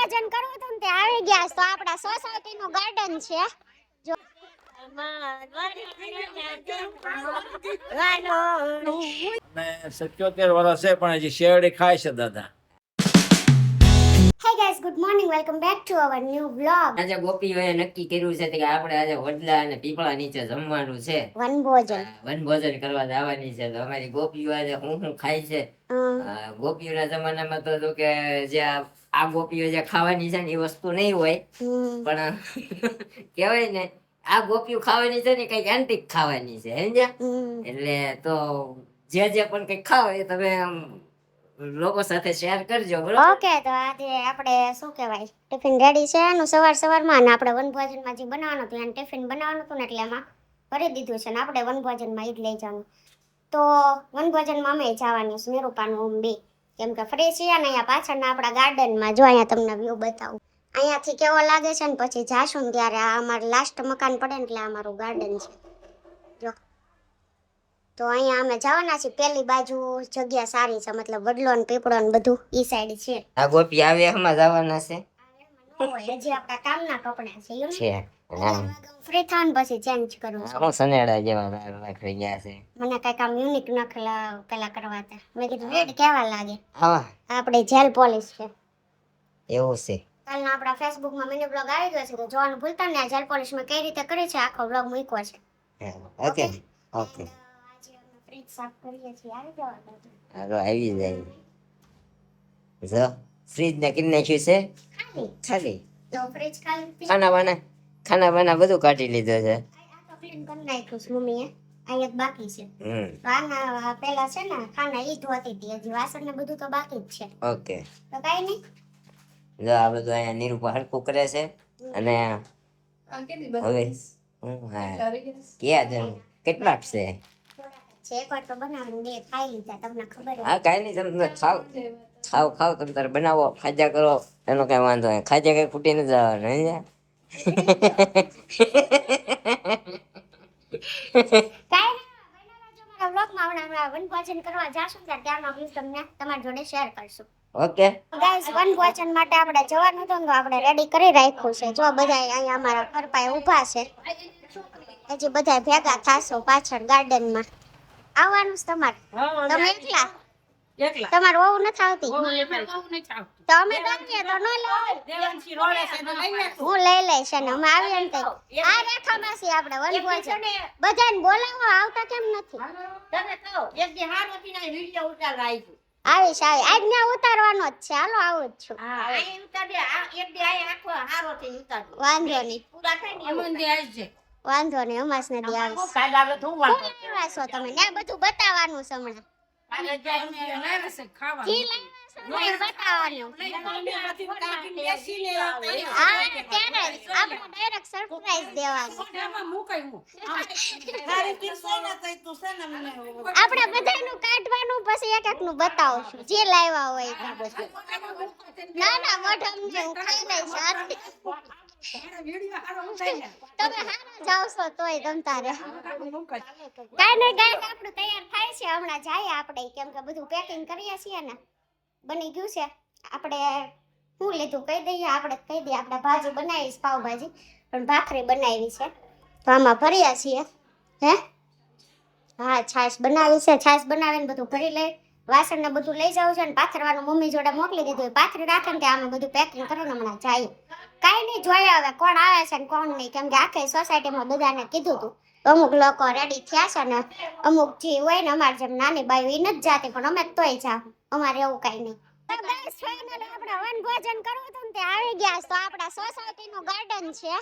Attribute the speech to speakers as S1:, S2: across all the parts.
S1: વનભોજન કરવું હતું ને તે આવી ગયા તો આપડા સોસાયટી નું ગાર્ડન છે જો
S2: અને 77 વર્ષ છે પણ હજી શેરડી ખાય છે દાદા.
S1: Hey guys, good morning. Welcome back to our new vlog.
S3: આજે ગોપીઓએ નક્કી કર્યું છે કે આપણે આજે વડલા અને પીપળા નીચે જમવાનું છે.
S1: વનભોજન.
S3: વનભોજન કરવા જવાની છે. તો અમારી ગોપીઓ આજે હું ખાય છે. ગોપીઓના જમાનામાં તો જો કે જે આ ગોપીઓ જે ખાવાની છે ને એ વસ્તુ નહીં હોય, પણ કહેવાય ને આ ગોપીઓ ખાવાની છે ને કઈક એન્ટિક ખાવાની છે, સમજ્યા? એટલે તો જે પણ કઈક ખાવ એ તમે લોકો સાથે શેર કરજો, બરોબર?
S1: ઓકે, તો આજે આપણે શું કહેવાય ટિફિન રેડી છે એનું સવારમાં ને આપણે વનભોજનમાં જે બનાવવાનું હતું એને ટિફિન બનાવવાનું હતું ને એટલે એમાં ભરી દીધું છે ને આપણે વનભોજનમાં ઈ જ લઈ જવાનું. તો વનભોજનમાં અમે જવાનું છે નિરૂપાનું ઓમ બે, કેમ કે ફ્રી છીએ ને અહીંયા પાછળના આપણા ગાર્ડનમાં જો અહીંયા તમને વ્યૂ બતાવું અહીંયાથી કેવો લાગે છે ને પછી જાશું ને ત્યારે આ અમારું લાસ્ટ મકાન પડે ને એટલે અમારું ગાર્ડન છે જો. તો અહીંયા અમે જવાના છીએ, પેલી બાજુ જગ્યા સારી છે, મતલબ વડલો ને પીપળો ને બધું ઈ સાઈડ છે.
S3: આ ગોપી આવે એમાં જવાના છે
S1: હજી આપણા કામના કપડા છે
S3: છે.
S1: ફ્રી થવાનું પછી ચેન્જ કરું છું.
S3: હું સનેડા જેવા રાખી ગયા છે.
S1: મને કઈક આમ યુનિક નખલા પેલા કરવા હતા. મેં કીધું રેડ કેવા લાગે.
S3: હા,
S1: આપણે જેલ પોલિશ છે
S3: એવું છે.
S1: કાલના આપણા ફેસબુકમાં મિની બ્લોગ આવી ગયો છે તો જોવાનું ભૂલતા નહીં. આ જેલ પોલિશ મેં કઈ રીતે કરી છે આખો બ્લોગ મૂક્યો છે.
S3: ઓકે ઓકે,
S1: આજે અમે ફ્રીજ સાફ કરીએ છીએ. આવી જવાનું
S3: હાલો આવી જાય. જો ફ્રીજ ને કિન નાખ્યું છે ખાલી.
S1: તો ફ્રીજ ખાલી
S3: ખાના બાના બધું કાઢી લીધું છે.
S1: આ તો ક્લીન કરી નાખ્યું છે મમ્મીએ. અહીંયા જ બાકી છે. તો આના પેલા છે ને ખાના ઈ ધોતી હતી, હજી વાસણ ને બધું તો બાકી જ છે.
S3: ઓકે,
S1: તો કાઈ નહીં.
S3: જો આ બધું અહીંયા નિરૂપા હરકું કરે છે. અને હવે ક્યાં જણ કેટલાક છે?
S1: એકવાર તો બનાવીને બે ખાઈ લીધા, તમને ખબર
S3: હા, કાંઈ નહીં, તમે ખાવ તમે તારે બનાવો, ખાજા કરો, એનો કઈ વાંધો નહીં. ખાજા કઈ ફૂટી ન જવાનું, સમજ્યા?
S1: વનભોજન કરવા જાશું ત્યારનો વ્યૂ તમને તમારી જોડે શેર કરશું.
S3: ઓકે
S1: ગાઈસ, વનભોજન માટે આપણે જવાનું હતું તો આપણે રેડી કરી રાખ્યું છે. જો બધા અહીંયા અમારા ઘર પાસે ઊભા છે, હજી બધા ભેગા થાશો પાછળ ગાર્ડનમાં. આવવાનું છે તમારે? તમે એકલા? તમારે વહુ નથી આવતી? તો અમે આવીએ તો ન હું લઈ લઈશ ને અમે આવીએ ને આ રેખામાં છીએ આપણે વનભોજન. બધાને બોલાવો, આવતા કેમ નથી? આવીશ આજને ઉતારવાનો જ છે. હાલો આવું જ છું. વાંધો નહીં વાંધો નહીં, અમાસ નથી આવીશ. છો તમે ને બધું બતાવવાનું છે હમણાં. આપણે બધાનું કાઢવાનું પછી એક એક નું બતાવશું જે લાવ્યા હોય. ના ના મોઢમ ને હું ખાઈ લઈશ. તમે હારા જાવ છો તોય તમ તારે કાઈ નહીં. ગાઈસ, આપણું તૈયાર થાય છે, હમણાં જાય આપણે, કેમ કે બધું પેકિંગ કરીએ છીએ ને, બની ગયું છે. આપણે શું લીધું કહી દઈએ, આપણે કહી દઈએ આપણે ભાજી બનાવી, પાવભાજી પણ ભાખરી બનાવી છે તો આમાં ભર્યા છીએ. હે હા, છાશ બનાવી છે. છાશ બનાવીને બધું ભરી લઈ, વાસણ ને બધું લઈ જાવ છે ને પાથરવાનું મમ્મી જોડે મોકલી દીધું. પાથરી રાખે ને આમે બધું પેકિંગ કરીને હમણાં જાય. કાંઈ નહીં, જોઈએ હવે કોણ આવે છે ને કોણ નહીં, કેમ કે આખી સોસાયટીમાં બધાને કીધું હતું. અમુક લોકો રેડી થયા છે ને અમુક જે હોય ને અમારે જેમ નાની બાઈ એ નથી જાતી, પણ અમે તોય જાવ, અમારે એવું કાંઈ નહીં. આપણે વનભોજન કરવું હતું ને તે આવી ગયા તો આપણા સોસાયટી નું ગાર્ડન છે.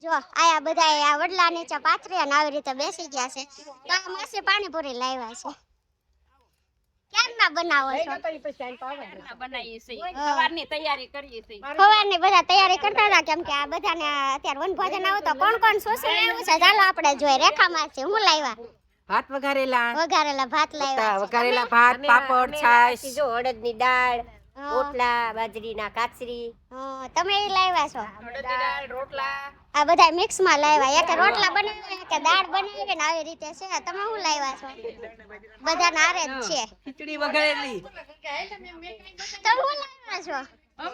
S1: જો આયા બધા આ વડલા નીચે પાથરી અને આવી રીતે બેસી ગયા છે. તો આ માસી પાણીપુરી લાવ્યા છે. ક્યારના બનાવો છો? સવારની બધા તૈયારી કરતા હતા, કેમ કે આ બધાને અત્યારે વનભોજન આવું તો કોણ કોણ શું શું લાવ્યું છે ચાલો આપણે જોઈએ. રેખામાંથી હું લાવ્યા?
S4: ભાત વઘારેલા
S1: ભાત લાવ્યા.
S4: વઘારેલા ભાત, પાપડ, છાશ,
S5: જો અડદની દાળ, રોટલા, બાજરીના કાચરી.
S1: તમે એ લાવ્યા છો?
S4: રોટલા
S1: આ બધા મિક્સ માં લાવ્યા. એક રોટલા બનાવ્યા કે દાળ બનાવી ને આવી રીતે છે. તમે શું લાવ્યા છો? બધા નારે જ છે.
S4: ખીચડી વઘારેલી.
S1: તમે શું લાવ્યા છો? તો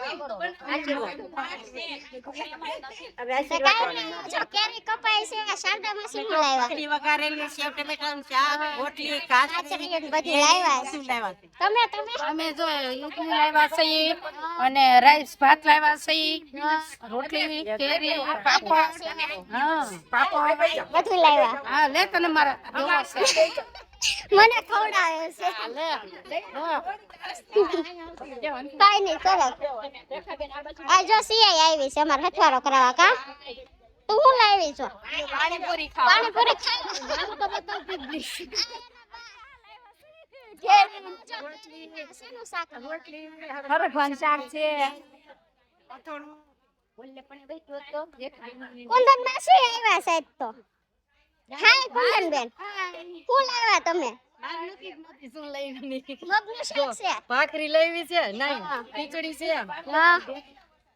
S1: કાંઈ નહીં, જો કેરી કપાય છે, શારદામાં શું લાવ્યા?
S4: ભાખરી વઘારેલી, સેવ ટમેટાનું શાક, રોટલી, કાચરી,
S1: કાચરી ને બધું લાવ્યા છે.
S4: શું લાવ્યા છે?
S1: તમે
S6: અમે જો ઈડલી લાવ્યા છીએ અને રાઈસ ભાત લાવ્યા છીએ, રોટલી, કેરી, પાપડ. હા, પાપડ.
S1: બધું લાવ્યા.
S6: હા, લે તને મારા જોવા છે.
S1: મને ખવડાવે છે. કાંઈ નહીં, સરસ. આ જો સિયાઈ આવી છે અમારે હથવારો કરાવવા. કા તું શું લાવી છો?
S6: પાણીપુરી ખાવા.
S1: પાણીપુરી ખાવા. શેનું શાક?
S6: હરખવાનું શાક છે.
S1: કુંદન માસી આવ્યા સાહેબ તો. હાય કુંદન બેન, શું લાવ્યા તમે? મગનું શાક છે.
S4: ભાખરી લેવી છે નહીં, ખીચડી છે
S1: હા,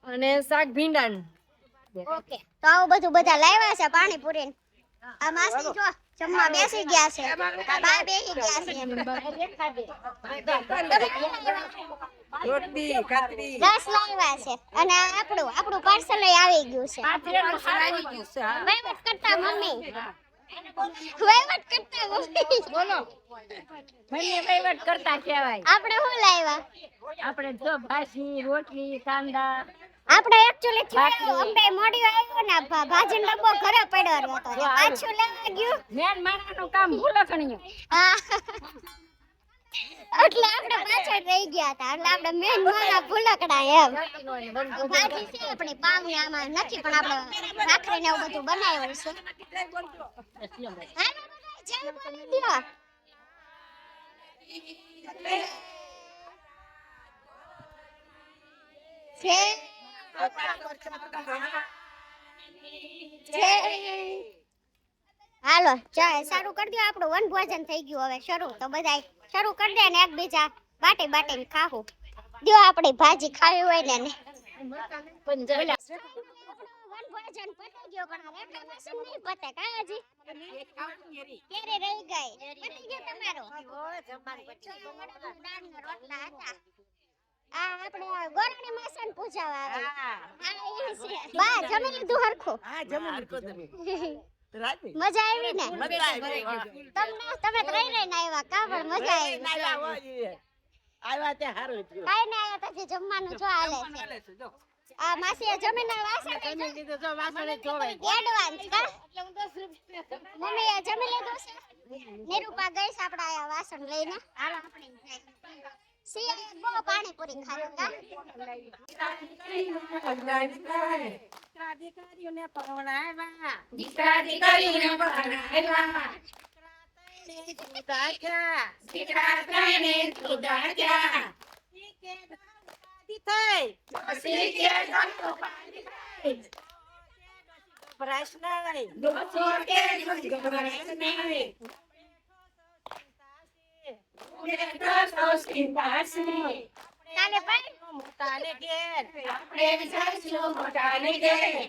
S4: અને શાક ભીંડાનું.
S1: ઓકે. તો આવું બધું બધા લાવ્યા છે પાણીપુરી ને. આ માસી જો જમવા બેસી ગયા છે. આ બા બેસી ગયા છે.
S4: રોટલી, કાતરી.
S1: રસ લાવ્યા છે અને આપણું પાર્સલ આવી ગયું છે.
S6: આવી ગયું છે. હા.
S1: વહીવટ કરતા મમ્મી. વહીવટ કરતા મમ્મી.
S6: બોલો. મને વહીવટ કરતા કહેવાય.
S1: આપણે શું લાવ્યા?
S6: આપણે જો ભાજી, રોટલી, કાંદા.
S1: આપણે એકચ્યુઅલી થયું અમને મોડી આવ્યો ને ભાજીનો ડબ્બો ઘરે પડ્યો હતો ને પાછું લેવા ગયું.
S6: મેન માણસનું કામ ભૂલકણિયું.
S1: હા. એટલે આપણે પાછળ રહી ગયા હતા. એટલે આપણે મેન મારા ભૂલકડા એમ. ભાજી છે આપણી પાવ ને આમાં નથી પણ આપણે ભાખરી ને એવું બધું બનાવ્યું છે. હાલો બધા જય બોલી દ્યો. હાલો શરૂ કરી દો. આપણું વન ભોજન થઈ ગયું. હવે શરૂ તો બધાય શરૂ કરી દે ને એકબીજા બાટી ખાવું દો. આપણી ભાજી ખાવી હોય ને વન ભોજન પતી ગયો પણ રેખા મશીન નહીં પતે. કાજી કેરી રહી ગઈ. પતી ગયો તમારો. રોટલા હતા. આ આપણે ગોરણી માસન પૂજાવા આવે. હા એ છે. બા જમી લીધું હરખું?
S4: હા, જમી લીધું તમે. રાજી.
S1: મજા આવી ને?
S4: મજા આવી.
S1: તમે તો રહી રહીને આવ્યા. કા પણ મજા આવી?
S4: આવ્યા તે હારું થયું.
S1: કાઈ ના આવ્યા પછી જમવાનું જો હાલે છે. આ માસીએ જમીને વાસણ
S4: જમી લીધું, જો વાસણે ધોવાઈ.
S1: એડવાન્સ કા મમ્મીએ જમી લીધું છે. નિરૂપા ગઈ છે આપડા આયા વાસણ લઈને. હાલો આપણે જાય. સિયા બહુ પાણીપુરી ખાધું કા?
S4: દીકરીઓને પરણાવ્યા.
S1: કાલે ભાઈ
S4: મોટાને ઘેર આપણે જઈશું. મોટાને ઘેર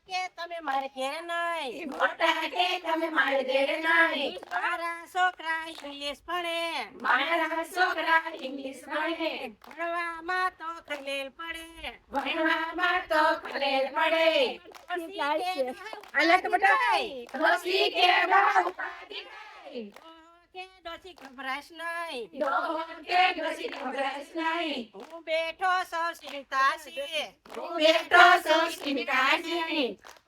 S4: કે તમે મારે ઘેર નહીં. મોટા કે તમે મારે ઘેર નહીં. મારા છોકરા ઇંગ્લિશ ભણે. મારા છોકરા ઇંગ્લિશ ભણે. ભણવામાં તો ખલેલ પડે. ભણવામાં તો ખલેલ પડે. અલગ બટાઈ ડોસી કે બહુ પાડી ગઈ. કે ડોસી ગભરાશ નહીં. કે ડોસી ગભરાશ નહીં. હું બેઠો સૌ ચિંતા છે. હું બેઠો સૌ ચિંતા છે.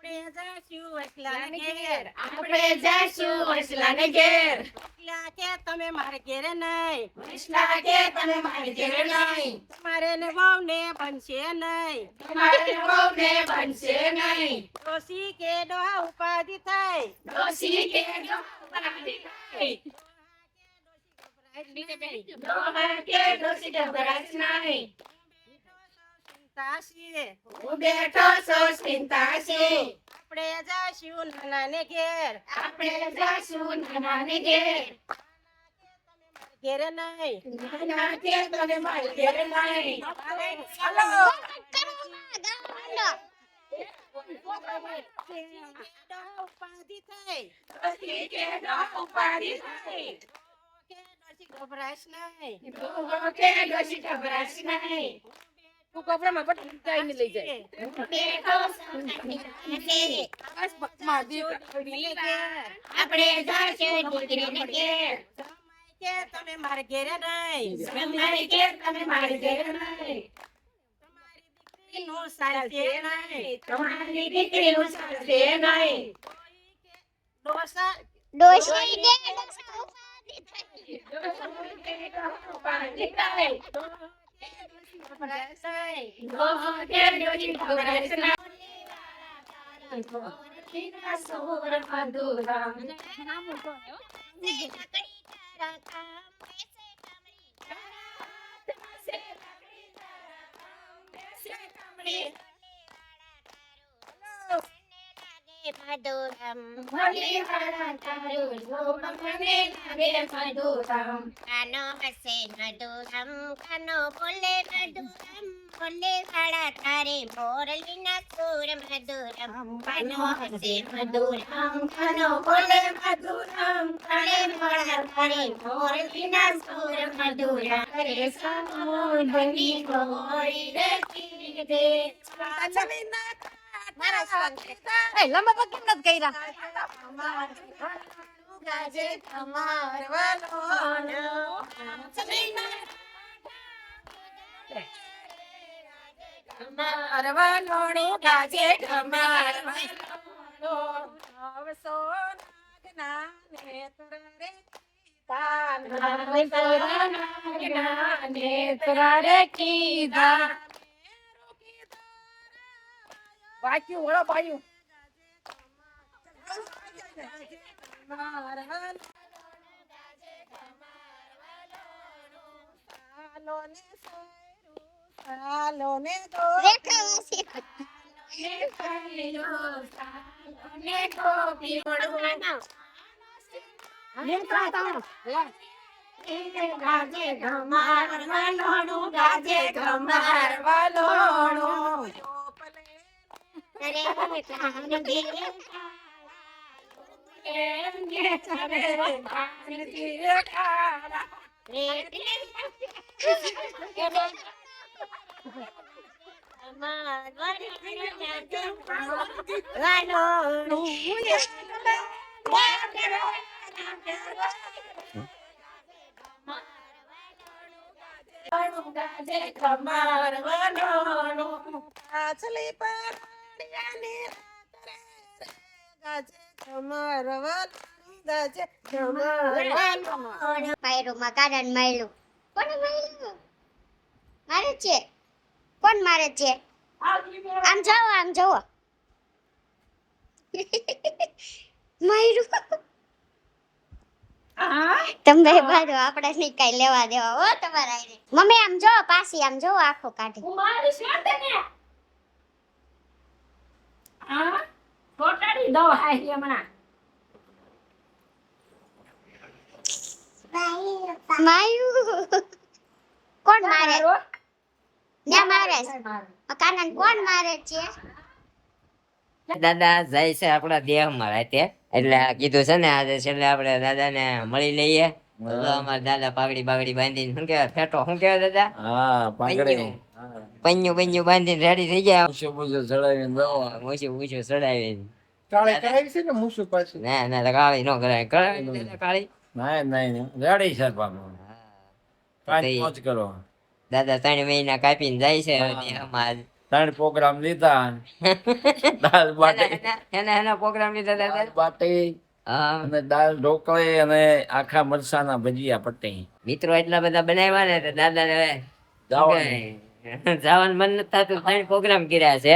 S4: આપણે જઈશું વસલાને ઘેર. આપણે જઈશું વસલાને ઘેર. વસલા કે તમે મારે ઘેર નહીં. વસલા કે તમે મારે ઘેર નહીં. તમારે ને વહુને બનશે નહીં. તમારે વહુને બનશે નહીં. ડોસી કે ડોહા ઉપાધિ થાય. ડોસી કે ડોહા ઉપાધિ થાય. આપણે જઈશું નાનાને ઘેર. આપણે જઈશું નાનાને ઘેર. ઘેર નહીં. નાના કે તમે મારે ઘેર નહીં. હાલો ઉપાધિ થઈ. ઉપાધિ થઈ. ગભરાશ નહીં. કે ડોસી ગભરાશ નહીં.
S6: તું કપડામાં પટકી કાંઈ નહીં લઈ જાય
S1: બેઠો સંકટી
S6: બસ બસમાં દીકરા
S1: આપણે જાશું દીકરીને ઘેર.
S4: કે તમે મારે ઘેરે નહીં
S1: તમારી ઘેર તમે મારી ઘેર નહીં.
S4: નું સાચે નહીં
S1: તમારી દીકરીનું ચાલશે નહીં.
S4: ડોસા
S1: ડોશી દે ડોસા ઉપાધિ થઈ. ઉપાધિ થઈ. ડોહો દે ડોશી ખબરાશ નહીં. સુર મધુરમ લકડી તારા કામ બેસે કમળી બેસે લકડી તારા કામ બેસે કમળી મને વાળા તારું રૂપ મને લાગે મધુરમ. કાનો હસે મધુરમ કાનો બોલે મધુરમ બોલે વાળા તારે મોરલીના સુર મધુરમ. કાનો હસે મધુરમ કાનો બોલે મધુરમ બોલે વાળા તારે મોરલીના સુર મધુરમ. અરે સામોર બની ગોરી રે કી દે મારા સ્વાંગ
S6: એ લંબા પગ કેમ નથી કર્યા
S1: ગાજે કમાર વાલોનો કમાર વાલોનો ગાજે કમાર
S6: વાંચ્યું વળો પાયું
S1: ગાજે કમાર વાલોનો ગાજે કમાર વાલોનો અરે કાન દે કમાર વાલોનો
S4: આછલી પર
S1: પાયરોમાં કારણ માયલું કોને માયલું મારે છે કોણ મારે છે આમ જાઓ માયરું તમે બાજુ આપણે નહીં કઈ લેવા દેવા હો તમારા આઈને. મમ્મી આમ જો પાછી આમ જો આખો કાઢી માયું કોણ મારે ને મારે કાનન કોણ મારે છે
S3: દાદા જાય છે આપણા દેહમાં રાતે એટલે આ કીધું છે ને આજે છેલ્લે આપણે દાદાને મળી લઈએ તો અમારા દાદા પાઘડી બાગડી બાંધીને શું કહેવાય ફેટો શું કહેવાય દાદા
S2: હા પાઘડી
S3: પન્યું બાંધીને રેડી થઈ ગયા
S2: મૂછું મૂછું ચડાવીને દવા
S3: મૂછું ચડાવીને
S7: કાળે કરાવી છે ને મૂછું પાછું
S3: ના કાળી નો કરાય દાદા કાળી
S2: નહીં રેડી છે પાછું કાંઈ મોજ કરો
S3: દાદા 3 મહિના કાપીને જાય છે હવે દેહમાં
S2: 3 પ્રોગ્રામ લીધા દાળ બાટી
S3: એના પ્રોગ્રામ લીધા દાદા
S2: દાળ બાટી
S3: હા
S2: અને દાળ ઢોકળી અને આખા મરસાના ભજીયા પટ્ટી
S3: મિત્રો એટલા બધા બનાવ્યા ને તો દાદા ને જવાનું મન નથી થતું 3 પ્રોગ્રામ કર્યા છે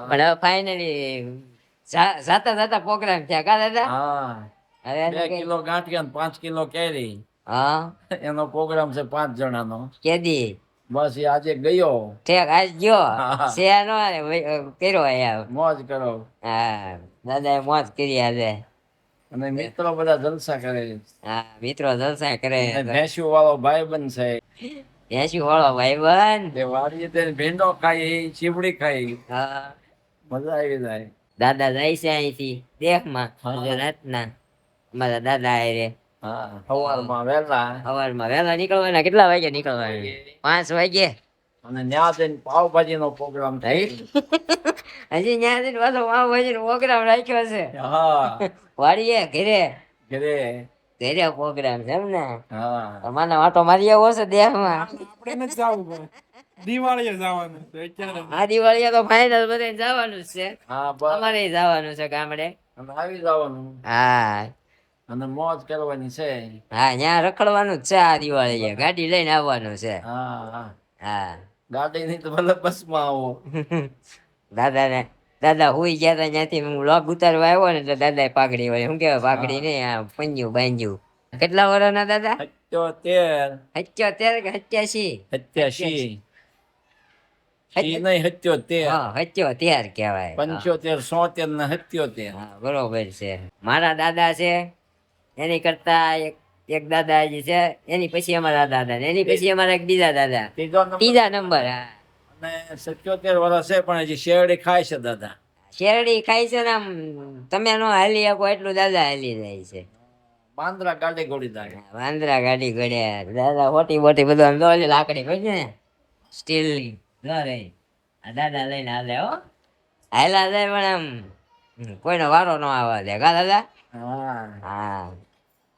S3: પણ હવે ફાઇનલી જાતા પ્રોગ્રામ થયા કા દાદા
S2: હા
S3: હવે
S2: 2 કિલો ગાંઠિયા અને 5 કિલો કેરી
S3: હા
S2: એનો પ્રોગ્રામ છે 5 જણાનો
S3: કેદી
S2: બસ એ આજે ગયો
S3: ઠેક આજ ગયો
S2: હા.
S3: છે નો કર્યો અહીંયા
S2: મોજ કરો
S3: હા દાદા મોજ કરી આજે
S2: અને મિત્રો બધા જલસા કરે
S3: હા મિત્રો જલસા કરે
S2: ભેંસ્યું વાળો ભાઈબંધ છે
S3: 80 વાળો ભાઈબંધ
S2: તે વાડીએ તે ભીંડો ખાઈ ચીવડી ખાઈ
S3: હા
S2: મજા આવી જાય
S3: દાદા જાય છે અહીંથી દેખમાં આજે રાતના મારા દાદા આયરે
S2: હા સવારમાં વહેલા
S3: સવારમાં વહેલા નીકળવાના કેટલા વાગે નીકળવાના 5 વાગે
S2: અને ન્યા જઈને પાવભાજી નો પ્રોગ્રામ થાય.
S3: હજી ન્યા જઈને પાછો પાવભાજીનો પ્રોગ્રામ રાખ્યો છે
S2: હા
S3: વાડીએ ઘરે
S2: ઘરે.
S3: ઘરે પ્રોગ્રામ છે એમ ને
S2: હા
S3: મને વાટો મારી આવો છે દેહમાં
S7: આપણે નથી જવું પણ દિવાળીએ જવાનું છે અત્યારે.
S3: આ દિવાળીએ તો ફાઇનલ બધે જવાનું જ છે
S2: હા બસ
S3: અમારે જવાનું છે ગામડે
S2: અને આવી જવાનું
S3: હા
S2: અને મોજ કરવાની છે.
S3: હા ત્યાં રખડવાનું જ છે આ દિવાળીએ ગાડી લઈને આવવાનું છે
S2: હા હા
S3: હા
S2: ગાડી ની તો ભલે બસમાં આવો.
S3: દાદા હુઈ ગયા તા ત્યાંથી હું લોગ ઉતારવા આવ્યો ને એટલે દાદા પાઘડી હોય શું કેવાય પાઘડી ને આ પંજ્યું બાંધ્યું કેટલા વર્ષના દાદા
S2: 77
S3: 77 કે 87
S2: 87 ઈ નહીં 77
S3: હા 77 કહેવાય
S2: 75 77 ને 77.
S3: હા બરોબર છે મારા દાદા છે એની કરતા એક દાદાજી છે એની પછી અમારા દાદા ને એની પછી અમારા એક બીજા દાદા ત્રીજા નંબર હા
S2: અને 77 વર્ષ છે પણ હજી શેરડી ખાય છે દાદા.
S3: શેરડી ખાય છે ને આમ તમે નો હાલી શકો એટલું દાદા હાલી જાય છે
S2: બાંદ્રા ગાડી ગોળી દાડે.
S3: વાંદરા ગાડી ગળ્યા દાદા મોટી મોટી બધું આમ દોરી લાકડી હોય ને સ્ટીલ ની દોરે આ દાદા લઈને હાલે હો હાલા જાય પણ આમ કોઈનો વારો ન આવવા દે કા દાદા
S2: હા
S3: હા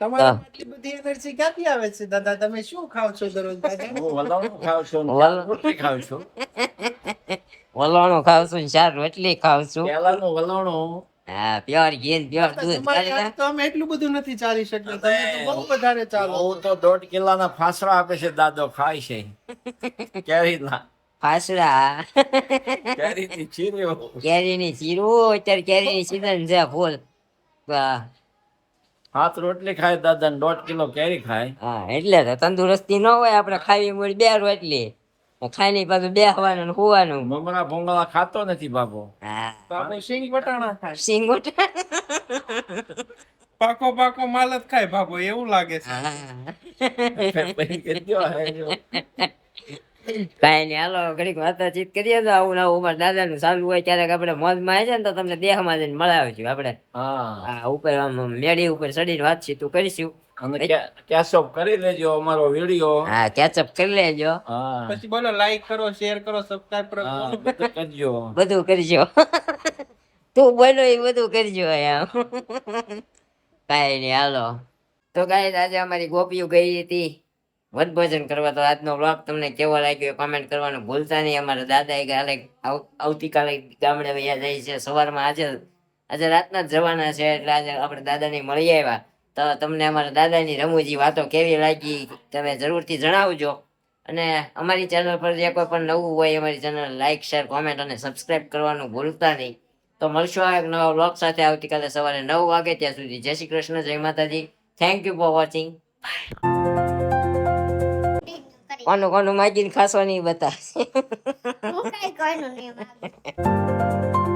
S7: તમારે આટલી બધી એનર્જી ક્યાંથી આવે છે દાદા? તમે શું ખાવ છો દરરોજ દાદા?
S2: હું વલોણું ખાઉં છું ને
S3: વલોણું.
S2: રોટલી ખાઉં છું.
S3: વલોણું ખાવ છું ને ચાર રોટલી ખાવ છું
S2: પહેલાનું વલોણું
S3: હા પ્યોર ઘી ને પ્યોર દૂધ
S7: તમારે હાથ તો અમે એટલું બધું નથી ચાલી શકતા. તમે તો બહુ વધારે ચાલો.
S2: હું તો 1.5 કિલોના ફાસડા આપે છે દાદો ખાય છે. કેરીના
S3: ફાસડા
S2: કેરીની ચીરીઓ.
S3: કેરીની ચીરું અત્યારે કેરીની સીઝન છે ફૂલ હા
S2: 7 રોટલી ખાય દાદા ને 1.5 કિલો કેરી ખાય.
S3: એટલે તો તંદુરસ્તી ન હોય આપણે ખાવી મળી 2 રોટલી ખાઈને પાછું બેસવાનું ને સુવાનું
S2: મમરા ભોંગળા ખાતો નથી બાબો.
S3: હા
S7: તો આપણે સિંગ વટાણા ખાય.
S3: સિંગોટ
S7: પાકો પાકો માલ જ ખાય બાબો, એવું લાગે છે.
S3: કઈ નઈ હાલો ઘડીક વાતચીત કરીએ તો આવું નવું અમારા દાદા નું ચાલુ હોય ક્યારેક આપણે મોજમાં આવે છે ને તો તમને દેહમાં જઈને મળાવીશું આપણે
S2: હા
S3: ઉપર આમ મેળી ઉપર ચડીને વાતચીત કરીશું
S2: અને કેશોપ કરી લેજો અમારો વિડિયો.
S3: હા કેચઅપ કરી લેજો
S2: હા
S7: પછી બોલો લાઈક કરો, શેર કરો, સબસ્ક્રાઇબ કરો.
S2: હા બધું કરજો.
S3: બધું કરજો તું બોલો એ બધું કરજો એમ કઈ નઈ હાલો તો ગાઈસ આજે અમારી ગોપીઓ ગઈ હતી વનભોજન કરવા. તો આજનો બ્લોગ તમને કેવો લાગ્યો કોમેન્ટ કરવાનું ભૂલતા નહીં. અમારા દાદા કાલે આવતીકાલે ગામડે વયા જાય છે સવારમાં. આજે રાતના જ જવાના છે એટલે આજે આપણે દાદાને મળી આવ્યા. તો તમને અમારા દાદાની રમૂજી વાતો કેવી લાગી તમે જરૂરથી જણાવજો. અને અમારી ચેનલ પર જે કોઈ પણ નવું હોય અમારી ચેનલ લાઈક શેર કોમેન્ટ અને સબસ્ક્રાઇબ કરવાનું ભૂલતા નહીં. તો મળશું આ એક નવા બ્લોગ સાથે આવતીકાલે સવારે 9 વાગે. ત્યાં સુધી જય શ્રી કૃષ્ણ, જય માતાજી. Thank you for watching. કોનું કોનું માગીને ખાસો નહીં બતા
S1: હું કઈ કોઈનું નહીં માગું.